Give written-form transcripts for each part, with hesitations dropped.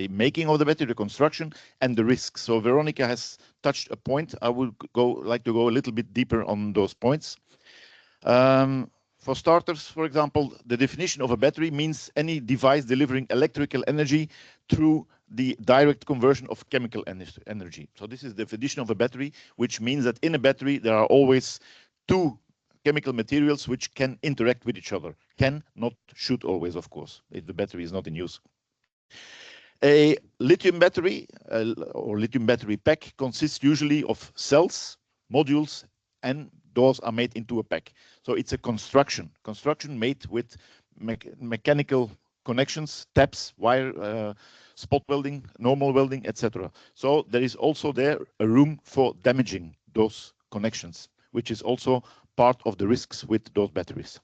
making of the battery, the construction, and the risks. So Veronica has touched a point. I would like to go a little bit deeper on those points. For starters, for example, the definition of a battery means any device delivering electrical energy through the direct conversion of chemical energy. So this is the definition of a battery, which means that in a battery there are always two chemical materials which can interact with each other. Can, not should always, of course, if the battery is not in use. A lithium battery or lithium battery pack consists usually of cells, modules, and those are made into a pack. So it's a construction made with mechanical connections, taps, wire, spot welding, normal welding, etc. So there is also there a room for damaging those connections, which is also part of the risks with those batteries.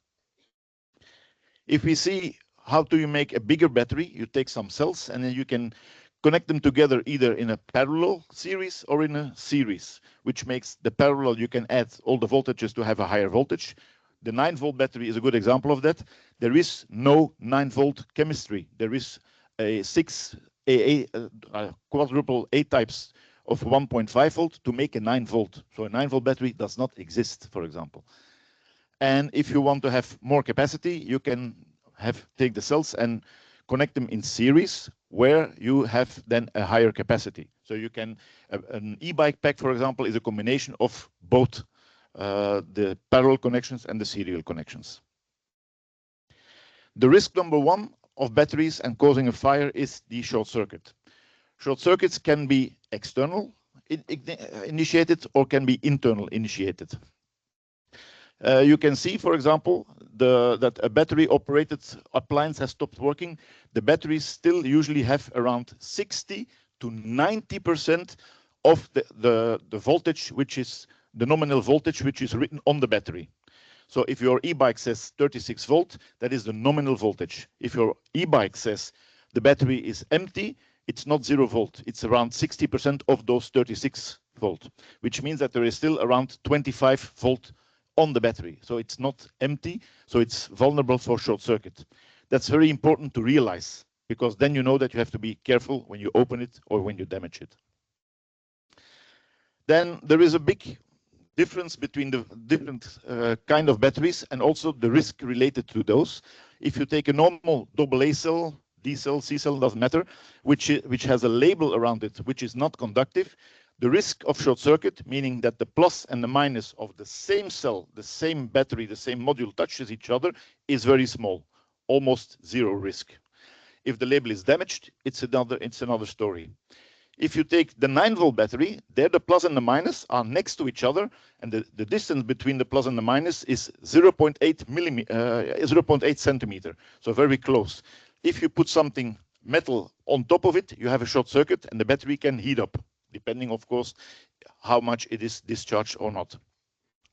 If we see how do you make a bigger battery, you take some cells and then you can connect them together either in a parallel series or in a series, which makes the parallel, you can add all the voltages to have a higher voltage. The 9-volt battery is a good example of that. There is no 9-volt chemistry. There is a quadruple A types of 1.5 volt to make a 9-volt. So a 9-volt battery does not exist, for example. And if you want to have more capacity, you can take the cells and connect them in series where you have then a higher capacity. So you can, an e-bike pack, for example, is a combination of both the parallel connections and the serial connections. The risk number one of batteries and causing a fire is the short circuit. Short circuits can be external initiated or can be internal initiated. You can see, for example, that a battery-operated appliance has stopped working. The batteries still usually have around 60 to 90% of the voltage, which is the nominal voltage, which is written on the battery. So if your e-bike says 36 volt, that is the nominal voltage. If your e-bike says the battery is empty, it's not 0 volt. It's around 60% of those 36 volt, which means that there is still around 25 volt on the battery. So it's not empty, so it's vulnerable for short circuit. That's very important to realize, because then you know that you have to be careful when you open it or when you damage it. Then there is a big difference between the different kind of batteries and also the risk related to those. If you take a normal AA cell, D cell, C cell, doesn't matter, which has a label around it, which is not conductive, the risk of short circuit, meaning that the plus and the minus of the same cell, the same battery, the same module touches each other, is very small, almost zero risk. If the label is damaged, it's another story. If you take the 9-volt battery, there the plus and the minus are next to each other, and the distance between the plus and the minus is 0.8 centimeter, so very close. If you put something metal on top of it, you have a short circuit, and the battery can heat up, depending, of course, how much it is discharged or not.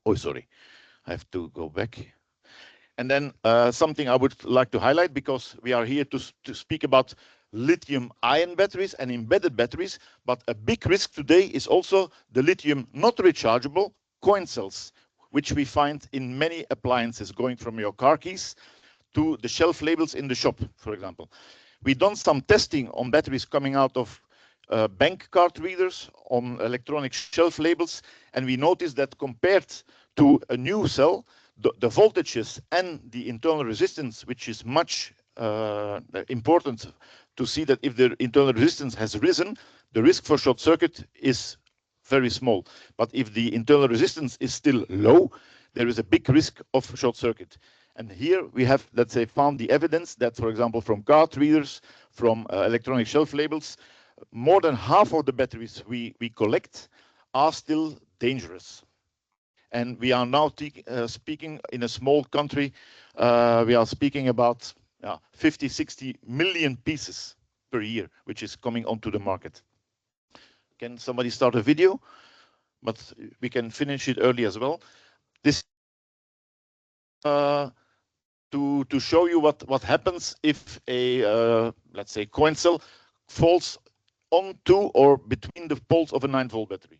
Oh, sorry, I have to go back. And then something I would like to highlight, because we are here to speak about lithium-ion batteries and embedded batteries, but a big risk today is also the lithium not rechargeable coin cells, which we find in many appliances, going from your car keys to the shelf labels in the shop, for example. We've done some testing on batteries coming out of bank card readers, on electronic shelf labels, and we noticed that compared to a new cell, the voltages and the internal resistance, which is much important to see that if the internal resistance has risen, the risk for short circuit is very small. But if the internal resistance is still low, there is a big risk of short circuit. And here we have, let's say, found the evidence that, for example, from card readers, from electronic shelf labels, more than half of the batteries we collect are still dangerous. And we are now speaking in a small country, we are speaking about 50, 60 million pieces per year, which is coming onto the market. Can somebody start a video? But we can finish it early as well. This to show you what happens if a let's say coin cell falls onto or between the poles of a 9-volt battery.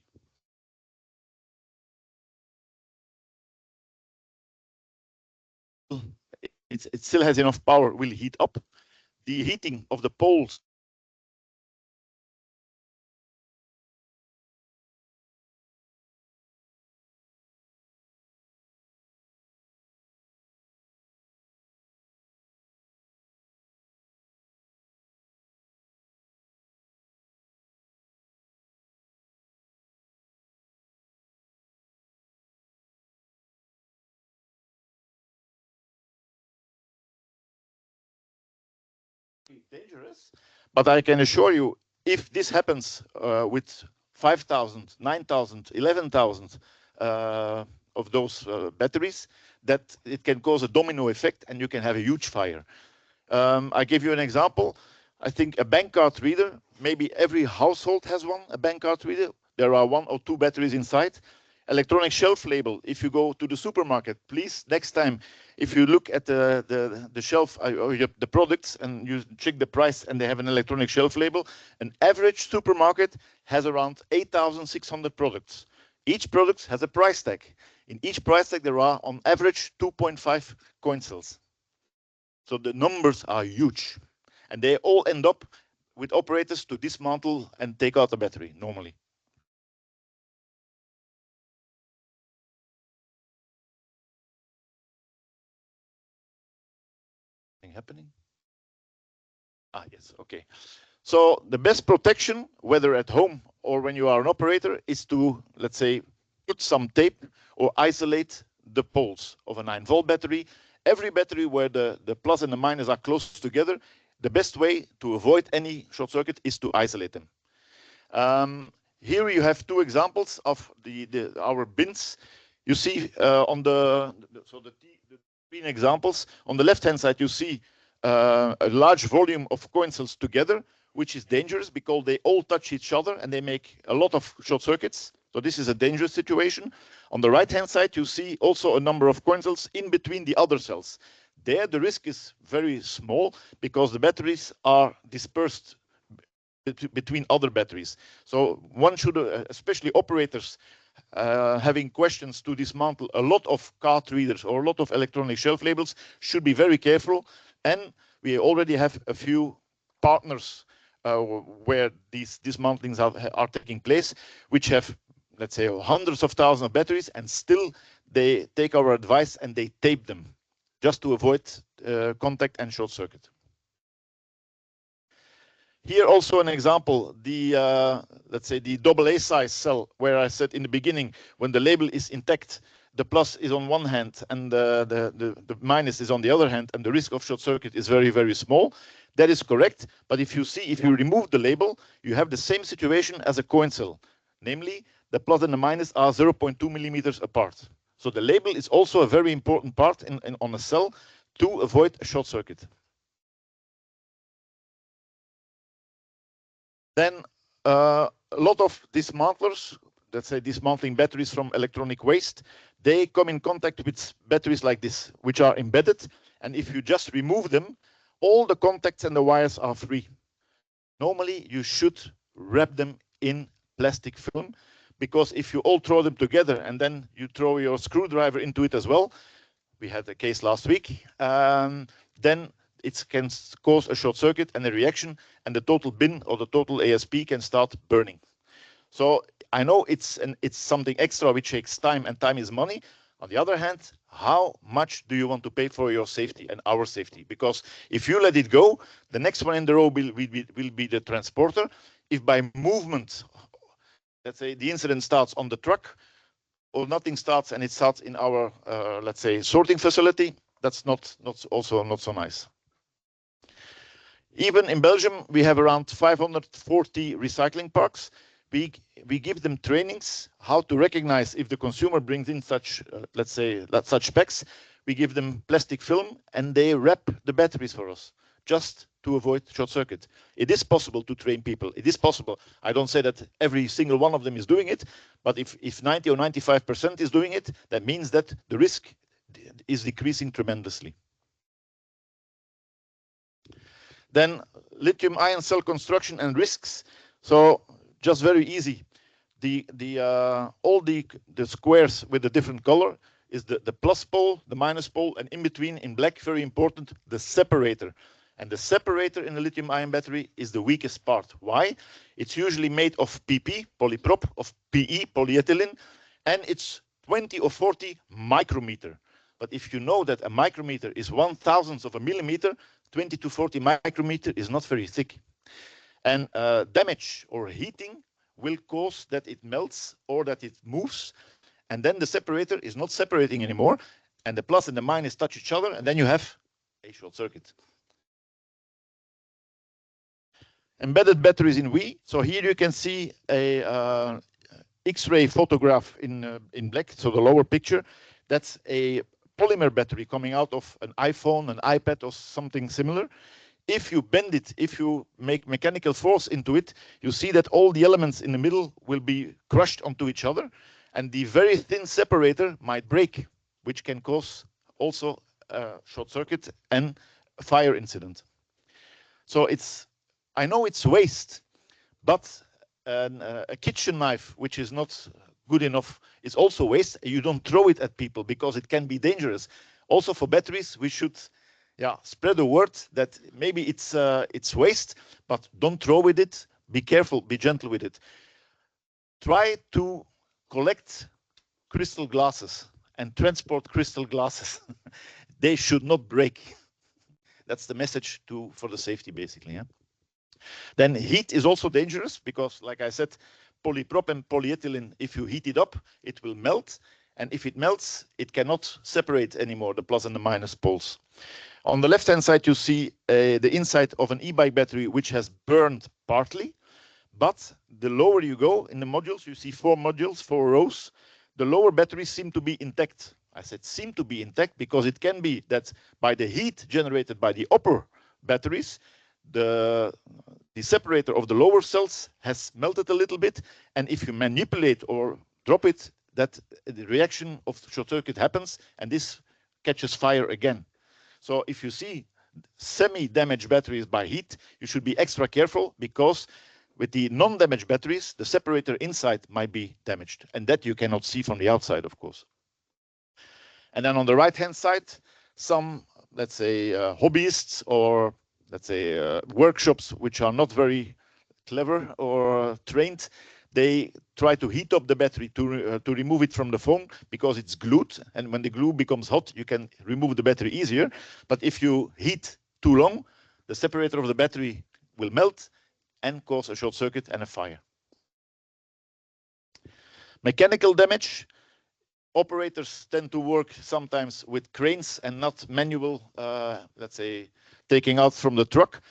It still has enough power, will heat up. The heating of the poles dangerous, but I can assure you, if this happens with 5,000, 9,000, 11,000 of those batteries, that it can cause a domino effect and you can have a huge fire. I give you an example. I think a bank card reader, maybe every household has one, a bank card reader. There are 1 or 2 batteries inside. Electronic shelf label, if you go to the supermarket, please, next time, if you look at the shelf or the products and you check the price and they have an electronic shelf label, an average supermarket has around 8,600 products. Each product has a price tag. In each price tag, there are on average 2.5 coin cells. So the numbers are huge. And they all end up with operators to dismantle and take out the battery normally. Happening? Ah, yes, okay. So the best protection, whether at home or when you are an operator, is to, let's say, put some tape or isolate the poles of a 9-volt battery. Every battery where the plus and the minus are close together, the best way to avoid any short circuit is to isolate them. Here you have 2 examples of our bins. You see on the green examples, on the left-hand side, you see a large volume of coin cells together, which is dangerous because they all touch each other and they make a lot of short circuits. So this is a dangerous situation. On the right-hand side, you see also a number of coin cells in between the other cells. There, the risk is very small because the batteries are dispersed between other batteries. So one should, especially operators, having questions to dismantle a lot of card readers or a lot of electronic shelf labels, should be very careful. And we already have a few partners where these dismantlings are taking place, which have, let's say, hundreds of thousands of batteries, and still they take our advice and they tape them just to avoid contact and short circuit. Here also an example, let's say the AA size cell, where I said in the beginning, when the label is intact, the plus is on one hand and the minus is on the other hand, and the risk of short circuit is very, very small. That is correct. But if you see, if you remove the label, you have the same situation as a coin cell. Namely, the plus and the minus are 0.2 millimeters apart. So the label is also a very important part on a cell to avoid a short circuit. Then a lot of dismantlers, let's say dismantling batteries from electronic waste, they come in contact with batteries like this, which are embedded. And if you just remove them, all the contacts and the wires are free. Normally, you should wrap them in plastic film, because if you all throw them together and then you throw your screwdriver into it as well, we had a case last week, then it can cause a short circuit and a reaction, and the total bin or the total ASP can start burning. So I know it's something extra which takes time, and time is money. On the other hand, how much do you want to pay for your safety and our safety? Because if you let it go, the next one in the row will be the transporter. If by movement, let's say the incident starts on the truck, or nothing starts and it starts in our, let's say, sorting facility, that's also not so nice. Even in Belgium, we have around 540 recycling parks. We give them trainings how to recognize if the consumer brings in such, let's say, such packs. We give them plastic film and they wrap the batteries for us, just to avoid short circuit. It is possible to train people. It is possible. I don't say that every single one of them is doing it, but if 90 or 95% is doing it, that means that the risk is decreasing tremendously. Then lithium-ion cell construction and risks. So just very easy. All the squares with a different color is the plus pole, the minus pole, and in between in black, very important, the separator. And the separator in the lithium-ion battery is the weakest part. Why? It's usually made of PP, polyprop, of PE, polyethylene, and it's 20 or 40 micrometer. But if you know that a micrometer is 1/1000th of a millimeter, 20 to 40 micrometer is not very thick. And damage or heating will cause that it melts or that it moves. And then the separator is not separating anymore. And the plus and the minus touch each other. And then you have a short circuit. Embedded batteries in WE. So here you can see a X-ray photograph in black. So the lower picture, that's a polymer battery coming out of an iPhone, an iPad, or something similar. If you bend it, if you make mechanical force into it, you see that all the elements in the middle will be crushed onto each other, and the very thin separator might break, which can cause also a short circuit and a fire incident. So I know it's waste, but a kitchen knife, which is not good enough, is also waste. You don't throw it at people because it can be dangerous. Also for batteries, we should spread the word that maybe it's waste, but don't throw with it. Be careful, be gentle with it. Try to collect crystal glasses and transport crystal glasses. They should not break. That's the message for the safety, basically. Yeah? Then heat is also dangerous because, like I said, polyprop polyethylene, if you heat it up, it will melt. And if it melts, it cannot separate anymore, the plus and the minus poles. On the left-hand side, you see the inside of an e-bike battery, which has burned partly. But the lower you go in the modules, you see 4 modules, 4 rows. The lower batteries seem to be intact. I said seem to be intact because it can be that by the heat generated by the upper batteries, the separator of the lower cells has melted a little bit. And if you manipulate or drop it, that the reaction of the short circuit happens, and this catches fire again. So if you see semi-damaged batteries by heat, you should be extra careful because with the non-damaged batteries, the separator inside might be damaged, and that you cannot see from the outside, of course. And then on the right-hand side, some, let's say, hobbyists or let's say workshops which are not very clever or trained, they try to heat up the battery to remove it from the foam because it's glued, and when the glue becomes hot, you can remove the battery easier. But if you heat too long, the separator of the battery will melt and cause a short circuit and a fire. Mechanical damage. Operators tend to work sometimes with cranes and not manual, let's say, taking out from the truck.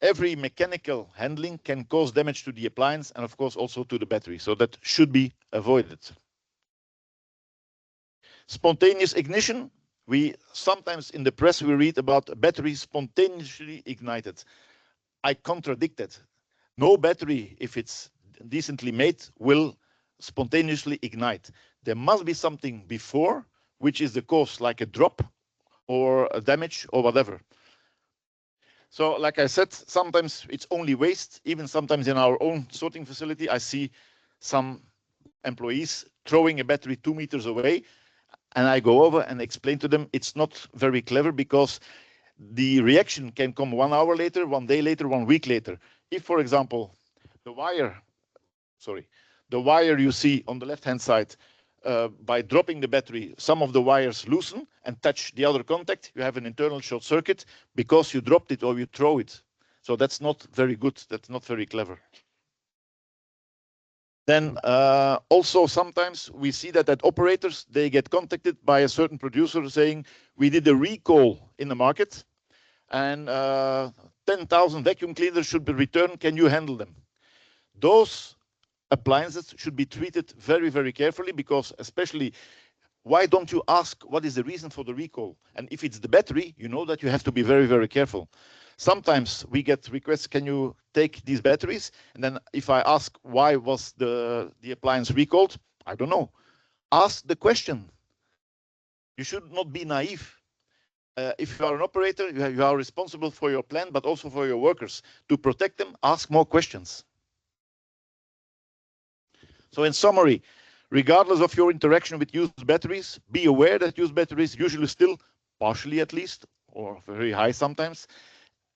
Every mechanical handling can cause damage to the appliance and, of course, also to the battery. So that should be avoided. Spontaneous ignition. We sometimes in the press we read about a battery spontaneously ignited. I contradict that. No battery, if it's decently made, will spontaneously ignite. There must be something before, which is the cause, like a drop or a damage or whatever. So like I said, sometimes it's only waste. Even sometimes in our own sorting facility, I see some employees throwing a battery 2 meters away, and I go over and explain to them it's not very clever because the reaction can come 1 hour later, 1 day later, 1 week later. If, for example, the wire you see on the left-hand side, by dropping the battery, some of the wires loosen and touch the other contact, you have an internal short circuit because you dropped it or you throw it. So that's not very good. That's not very clever. Then also sometimes we see that operators, they get contacted by a certain producer saying, we did a recall in the market and 10,000 vacuum cleaners should be returned. Can you handle them? Those appliances should be treated very, very carefully because especially, why don't you ask what is the reason for the recall? And if it's the battery, you know that you have to be very, very careful. Sometimes we get requests, can you take these batteries? And then if I ask why was the appliance recalled, I don't know. Ask the question. You should not be naive. If you are an operator, you are responsible for your plant, but also for your workers. To protect them, ask more questions. So in summary, regardless of your interaction with used batteries, be aware that used batteries usually still, partially at least, or very high sometimes,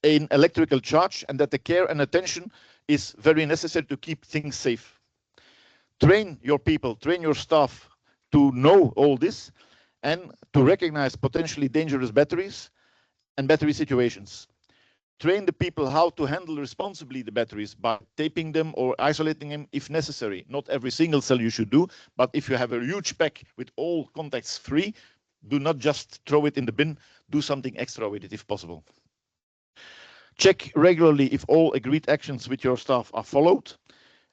in electrical charge, and that the care and attention is very necessary to keep things safe. Train your people, train your staff to know all this and to recognize potentially dangerous batteries and battery situations. Train the people how to handle responsibly the batteries by taping them or isolating them if necessary. Not every single cell you should do, but if you have a huge pack with all contacts free, do not just throw it in the bin, do something extra with it if possible. Check regularly if all agreed actions with your staff are followed.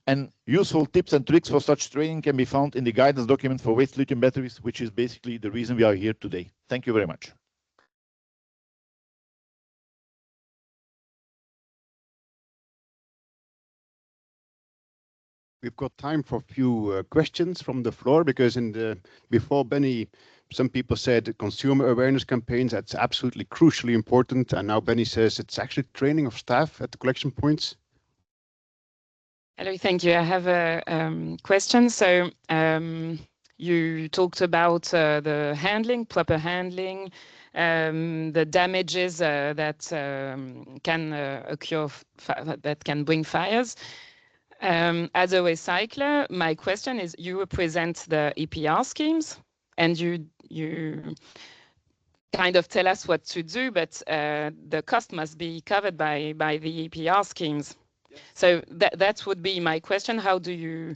And useful tips and tricks for such training can be found in the guidance document for waste lithium batteries, which is basically the reason we are here today. Thank you very much. We've got time for a few questions from the floor, because before Benny, some people said consumer awareness campaigns, that's absolutely crucially important. And now Benny says it's actually training of staff at the collection points. Hello, thank you. I have a question. So you talked about the handling, proper handling, the damages that can occur, that can bring fires. As a recycler, my question is, you represent the EPR schemes, and you kind of tell us what to do, but the cost must be covered by the EPR schemes. Yes. So that would be my question. How do you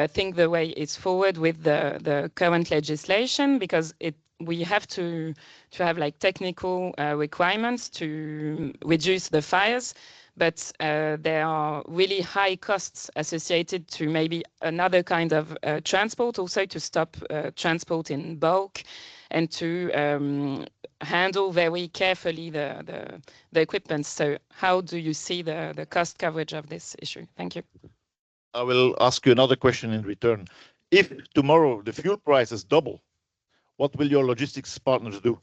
think the way it's forward with the current legislation? Because we have to have like technical requirements to reduce the fires, but there are really high costs associated to maybe another kind of transport, also to stop transport in bulk, and to handle very carefully the equipment. So how do you see the cost coverage of this issue? Thank you. I will ask you another question in return. If tomorrow the fuel prices double, what will your logistics partners do?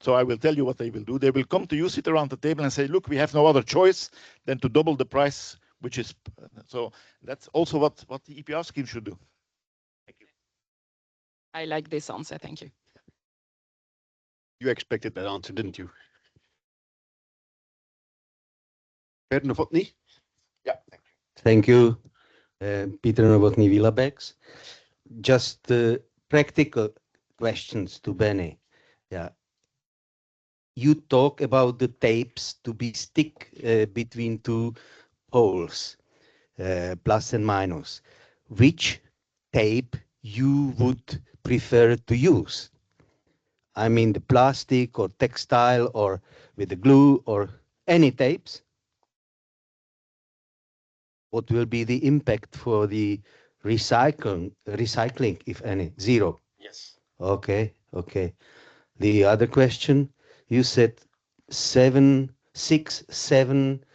So I will tell you what they will do. They will come to you, sit around the table and say, look, we have no other choice than to double the price, which is, so that's also what the EPR scheme should do. Thank you. I like this answer, thank you. You expected that answer, didn't you? Peter Novotny? Yeah, thank you. Peter Novotny, Willabex. Just practical questions to Benny. Yeah. You talk about the tapes to be stick between two poles, plus and minus. Which tape you would prefer to use? I mean, the plastic or textile or with the glue or any tapes? What will be the impact for the recycling, if any? Zero? Yes. Okay, okay. The other question, you said 6, 7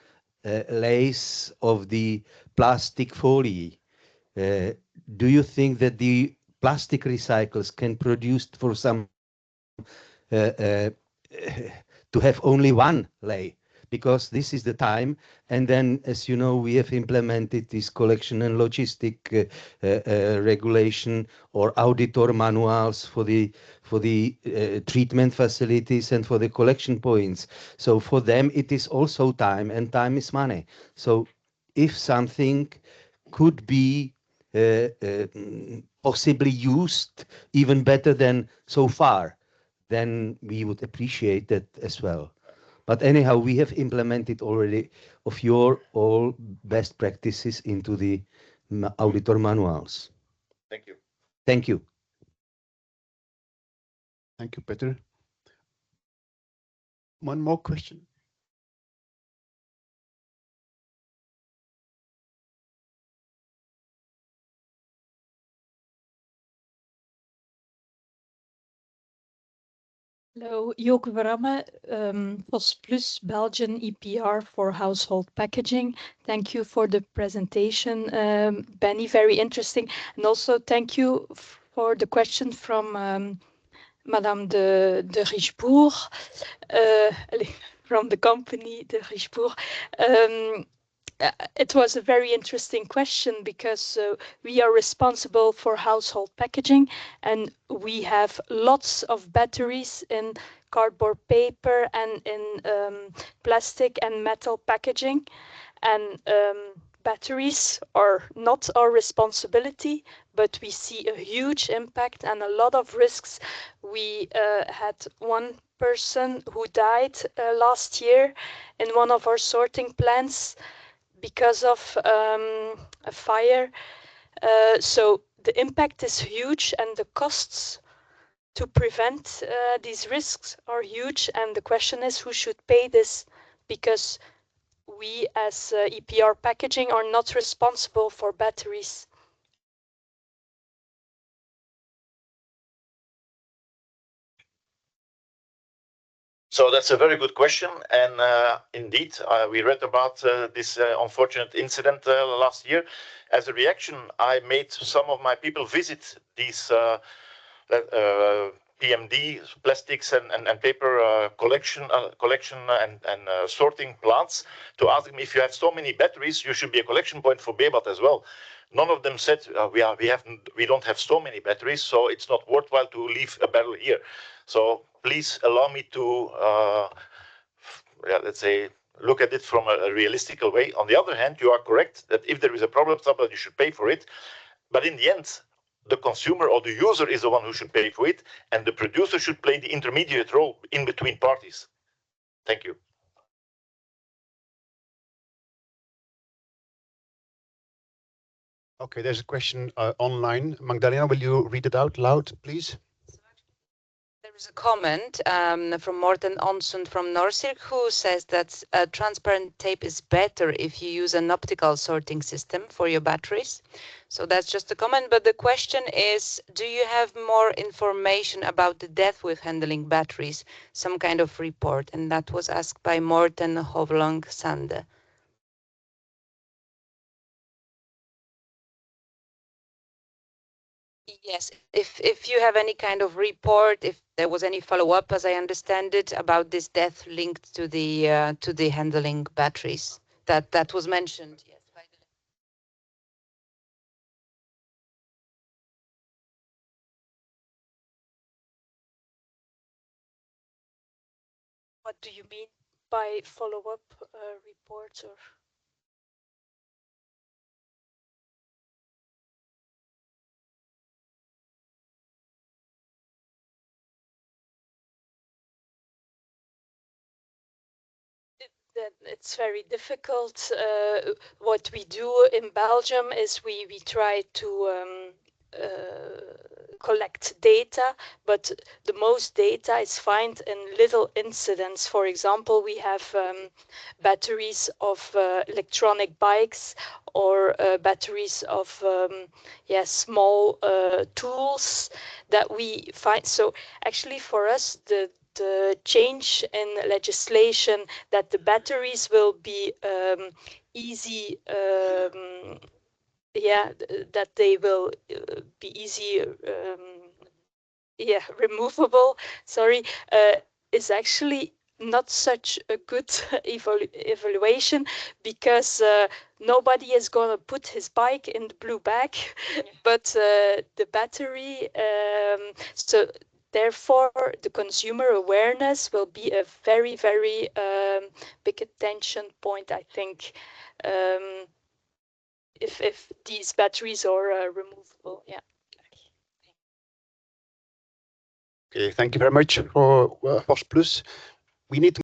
layers of the plastic foil. Do you think that the plastic recyclers can produce for some to have only one layer? Because this is the time, and then, as you know, we have implemented this collection and logistic regulation or auditor manuals for the treatment facilities and for the collection points. So for them, it is also time, and time is money. So if something could be possibly used even better than so far, then we would appreciate that as well. But anyhow, we have implemented already of your all best practices into the auditor manuals. Thank you. Thank you. Thank you, Peter. One more question. Hello, Joke Veramme, POS Plus Belgian EPR for household packaging. Thank you for the presentation, Benny, very interesting. And also thank you for the question from Madame de Richebourg, from the company de Richebourg. It was a very interesting question because we are responsible for household packaging, and we have lots of batteries in cardboard paper and in plastic and metal packaging. And batteries are not our responsibility, but we see a huge impact and a lot of risks. We had one person who died last year in one of our sorting plants because of a fire. So the impact is huge and the costs to prevent these risks are huge. And the question is, who should pay this? Because we as EPR packaging are not responsible for batteries. So that's a very good question, and indeed, we read about this unfortunate incident last year. As a reaction, I made some of my people visit these PMD plastics and paper collection and sorting plants to ask them, if you have so many batteries, you should be a collection point for BEBAT as well. None of them said we don't have so many batteries, so it's not worthwhile to leave a barrel here. So please allow me to let's say look at it from a realistic way. On the other hand, you are correct that if there is a problem, somebody should pay for it. But in the end, the consumer or the user is the one who should pay for it, and the producer should play the intermediate role in between parties. Thank you. Okay, there's a question online. Magdalena, will you read it out loud, please? There is a comment from Morten Onsen from Norsirk, who says that transparent tape is better if you use an optical sorting system for your batteries. So that's just a comment, but the question is, do you have more information about the death with handling batteries, some kind of report? And that was asked by Morten Hovlang Sande. Yes, if you have any kind of report, if there was any follow-up, as I understand it, about this death linked to the handling batteries, that was mentioned. Yes. What do you mean by follow-up reports or? It's very difficult. What we do in Belgium is we try to collect data, but the most data is found in little incidents. For example, we have batteries of electronic bikes or batteries of small tools that we find. So actually for us, the change in legislation that the batteries will be easy, that they will be easy, removable, is actually not such a good evaluation, because nobody is going to put his bike in the blue bag, but the battery, so therefore the consumer awareness will be a very, very big attention point, I think, if these batteries are removable. Okay, thank you very much for POS Plus. We need to